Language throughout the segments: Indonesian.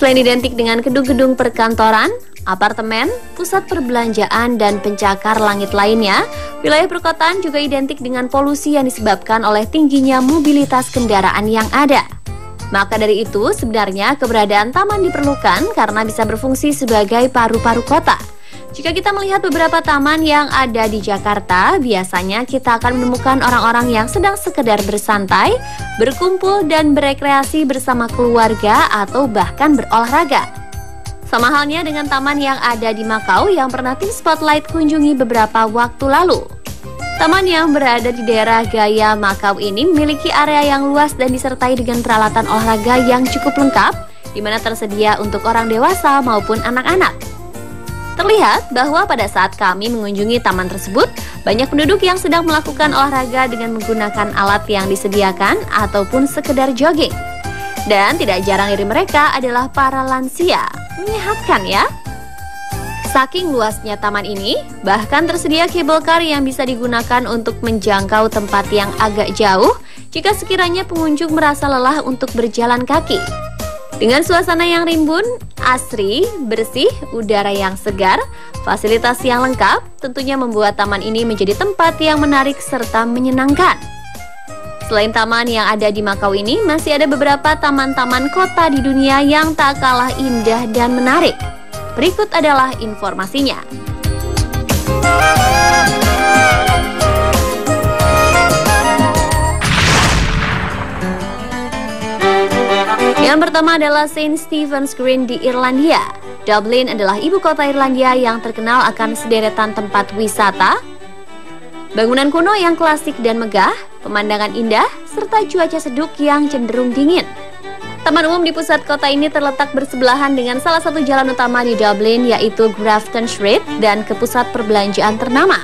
Selain identik dengan gedung-gedung perkantoran, apartemen, pusat perbelanjaan, dan pencakar langit lainnya, wilayah perkotaan juga identik dengan polusi yang disebabkan oleh tingginya mobilitas kendaraan yang ada. Maka dari itu, sebenarnya keberadaan taman diperlukan karena bisa berfungsi sebagai paru-paru kota. Jika kita melihat beberapa taman yang ada di Jakarta, biasanya kita akan menemukan orang-orang yang sedang sekedar bersantai, berkumpul, dan berekreasi bersama keluarga atau bahkan berolahraga. Sama halnya dengan taman yang ada di Makau yang pernah tim Spotlight kunjungi beberapa waktu lalu. Taman yang berada di daerah Gaya Makau ini memiliki area yang luas dan disertai dengan peralatan olahraga yang cukup lengkap, di mana tersedia untuk orang dewasa maupun anak-anak. Terlihat bahwa pada saat kami mengunjungi taman tersebut, banyak penduduk yang sedang melakukan olahraga dengan menggunakan alat yang disediakan ataupun sekedar jogging. Dan tidak jarang dari mereka adalah para lansia. Menyehatkan ya? Saking luasnya taman ini, bahkan tersedia cable car yang bisa digunakan untuk menjangkau tempat yang agak jauh jika sekiranya pengunjung merasa lelah untuk berjalan kaki. Dengan suasana yang rimbun, asri, bersih, udara yang segar, fasilitas yang lengkap, tentunya membuat taman ini menjadi tempat yang menarik serta menyenangkan. Selain taman yang ada di Makau ini, masih ada beberapa taman-taman kota di dunia yang tak kalah indah dan menarik. Berikut adalah informasinya. Yang pertama adalah St. Stephen's Green di Irlandia. Dublin adalah ibu kota Irlandia yang terkenal akan sederetan tempat wisata, bangunan kuno yang klasik dan megah, pemandangan indah, serta cuaca sejuk yang cenderung dingin. Taman umum di pusat kota ini terletak bersebelahan dengan salah satu jalan utama di Dublin, yaitu Grafton Street, dan ke pusat perbelanjaan ternama.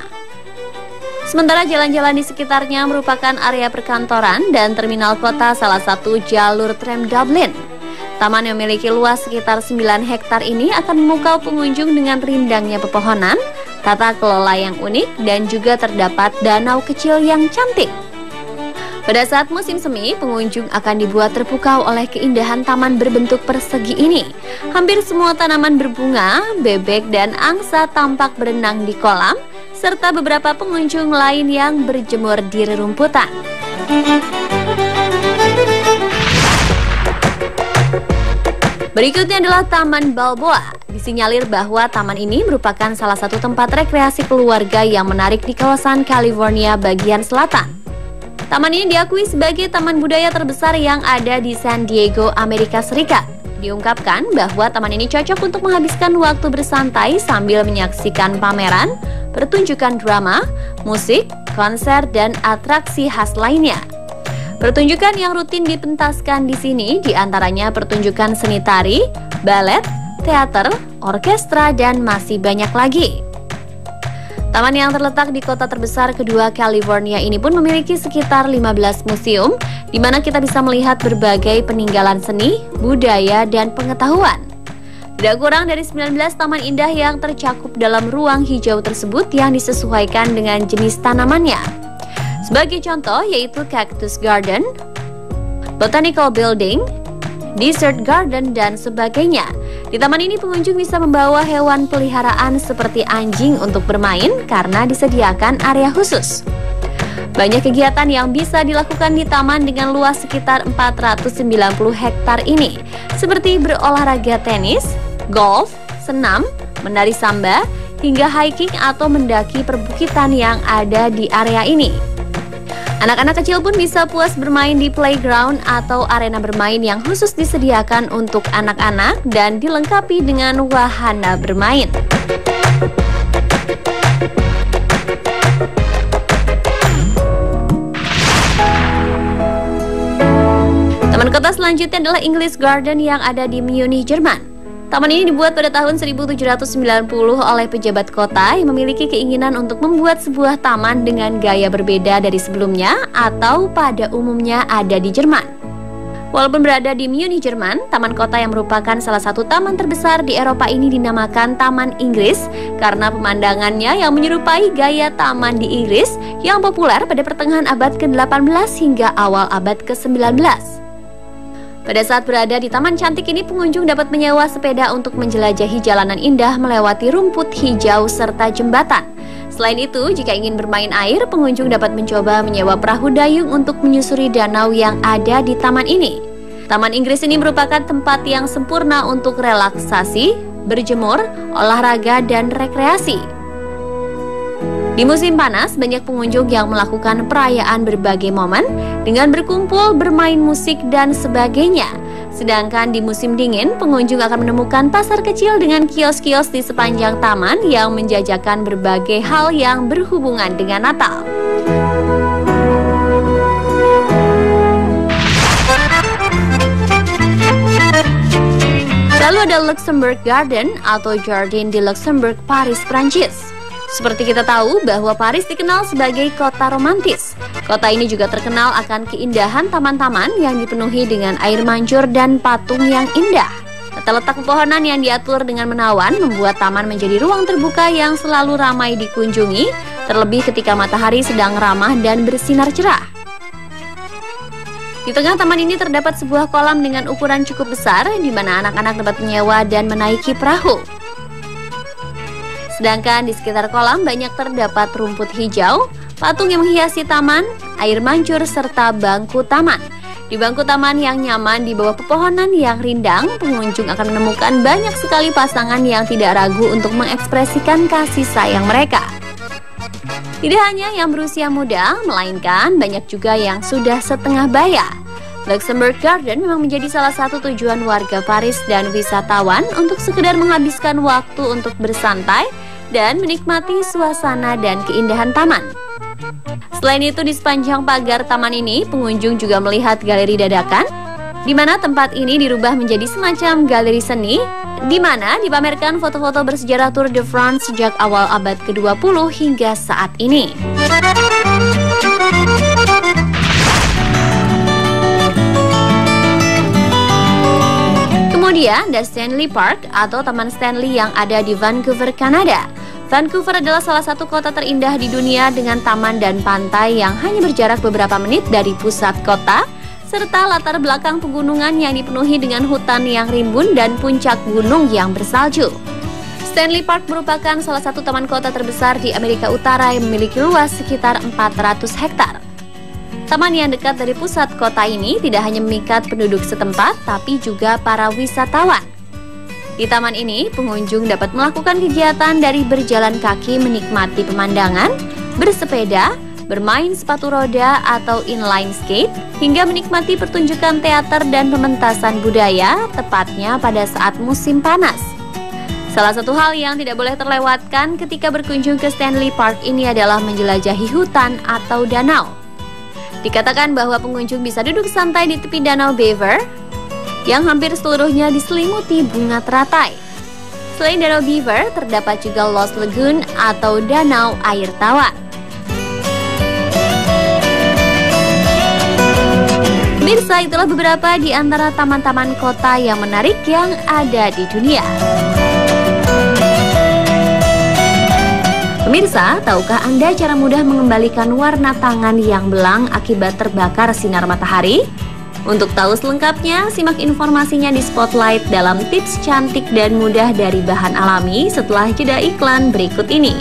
Sementara jalan-jalan di sekitarnya merupakan area perkantoran dan terminal kota salah satu jalur tram Dublin. Taman yang memiliki luas sekitar 9 hektar ini akan memukau pengunjung dengan rindangnya pepohonan, tata kelola yang unik, dan juga terdapat danau kecil yang cantik. Pada saat musim semi, pengunjung akan dibuat terpukau oleh keindahan taman berbentuk persegi ini. Hampir semua tanaman berbunga, bebek, dan angsa tampak berenang di kolam, serta beberapa pengunjung lain yang berjemur di rerumputan. Berikutnya adalah Taman Balboa. Disinyalir bahwa taman ini merupakan salah satu tempat rekreasi keluarga yang menarik di kawasan California bagian selatan. Taman ini diakui sebagai taman budaya terbesar yang ada di San Diego, Amerika Serikat. Diungkapkan bahwa taman ini cocok untuk menghabiskan waktu bersantai sambil menyaksikan pameran, pertunjukan drama, musik, konser, dan atraksi khas lainnya. Pertunjukan yang rutin dipentaskan di sini diantaranya pertunjukan seni tari, balet, teater, orkestra, dan masih banyak lagi. Taman yang terletak di kota terbesar kedua California ini pun memiliki sekitar 15 museum, di mana kita bisa melihat berbagai peninggalan seni, budaya, dan pengetahuan. Tidak kurang dari 19 taman indah yang tercakup dalam ruang hijau tersebut yang disesuaikan dengan jenis tanamannya. Sebagai contoh yaitu Cactus Garden, Botanical Building, Desert Garden, dan sebagainya. Di taman ini pengunjung bisa membawa hewan peliharaan seperti anjing untuk bermain karena disediakan area khusus. Banyak kegiatan yang bisa dilakukan di taman dengan luas sekitar 490 hektar ini, seperti berolahraga tenis, golf, senam, menari samba, hingga hiking atau mendaki perbukitan yang ada di area ini. Anak-anak kecil pun bisa puas bermain di playground atau arena bermain yang khusus disediakan untuk anak-anak dan dilengkapi dengan wahana bermain. Taman kota selanjutnya adalah English Garden yang ada di Munich, Jerman. Taman ini dibuat pada tahun 1790 oleh pejabat kota yang memiliki keinginan untuk membuat sebuah taman dengan gaya berbeda dari sebelumnya atau pada umumnya ada di Jerman. Walaupun berada di Munich, Jerman, taman kota yang merupakan salah satu taman terbesar di Eropa ini dinamakan Taman Inggris karena pemandangannya yang menyerupai gaya taman di Inggris yang populer pada pertengahan abad ke-18 hingga awal abad ke-19. Pada saat berada di taman cantik ini, pengunjung dapat menyewa sepeda untuk menjelajahi jalanan indah melewati rumput hijau serta jembatan. Selain itu, jika ingin bermain air, pengunjung dapat mencoba menyewa perahu dayung untuk menyusuri danau yang ada di taman ini. Taman Inggris ini merupakan tempat yang sempurna untuk relaksasi, berjemur, olahraga, dan rekreasi. Di musim panas, banyak pengunjung yang melakukan perayaan berbagai momen dengan berkumpul, bermain musik, dan sebagainya. Sedangkan di musim dingin, pengunjung akan menemukan pasar kecil dengan kios-kios di sepanjang taman yang menjajakan berbagai hal yang berhubungan dengan Natal. Lalu ada Luxembourg Garden atau Jardin de Luxembourg, Paris, Prancis. Seperti kita tahu bahwa Paris dikenal sebagai kota romantis. Kota ini juga terkenal akan keindahan taman-taman yang dipenuhi dengan air mancur dan patung yang indah. Letak pepohonan yang diatur dengan menawan membuat taman menjadi ruang terbuka yang selalu ramai dikunjungi, terlebih ketika matahari sedang ramah dan bersinar cerah. Di tengah taman ini terdapat sebuah kolam dengan ukuran cukup besar, di mana anak-anak dapat menyewa dan menaiki perahu. Sedangkan di sekitar kolam banyak terdapat rumput hijau, patung yang menghiasi taman, air mancur, serta bangku taman. Di bangku taman yang nyaman di bawah pepohonan yang rindang, pengunjung akan menemukan banyak sekali pasangan yang tidak ragu untuk mengekspresikan kasih sayang mereka. Tidak hanya yang berusia muda, melainkan banyak juga yang sudah setengah baya. Luxembourg Garden memang menjadi salah satu tujuan warga Paris dan wisatawan untuk sekedar menghabiskan waktu untuk bersantai dan menikmati suasana dan keindahan taman. Selain itu, di sepanjang pagar taman ini, pengunjung juga melihat galeri dadakan, di mana tempat ini dirubah menjadi semacam galeri seni, di mana dipamerkan foto-foto bersejarah Tour de France sejak awal abad ke-20 hingga saat ini. Kemudian ada Stanley Park atau Taman Stanley yang ada di Vancouver, Kanada. Vancouver adalah salah satu kota terindah di dunia dengan taman dan pantai yang hanya berjarak beberapa menit dari pusat kota, serta latar belakang pegunungan yang dipenuhi dengan hutan yang rimbun dan puncak gunung yang bersalju. Stanley Park merupakan salah satu taman kota terbesar di Amerika Utara yang memiliki luas sekitar 400 hektar. Taman yang dekat dari pusat kota ini tidak hanya memikat penduduk setempat, tapi juga para wisatawan. Di taman ini, pengunjung dapat melakukan kegiatan dari berjalan kaki menikmati pemandangan, bersepeda, bermain sepatu roda atau inline skate, hingga menikmati pertunjukan teater dan pementasan budaya, tepatnya pada saat musim panas. Salah satu hal yang tidak boleh terlewatkan ketika berkunjung ke Stanley Park ini adalah menjelajahi hutan atau danau. Dikatakan bahwa pengunjung bisa duduk santai di tepi danau Beaver, yang hampir seluruhnya diselimuti bunga teratai. Selain danau Beaver, terdapat juga Lost Lagoon atau danau air tawar. Pemirsa, itulah beberapa di antara taman-taman kota yang menarik yang ada di dunia. Pemirsa, tahukah Anda cara mudah mengembalikan warna tangan yang belang akibat terbakar sinar matahari? Untuk tahu selengkapnya, simak informasinya di Spotlight dalam tips cantik dan mudah dari bahan alami setelah jeda iklan berikut ini.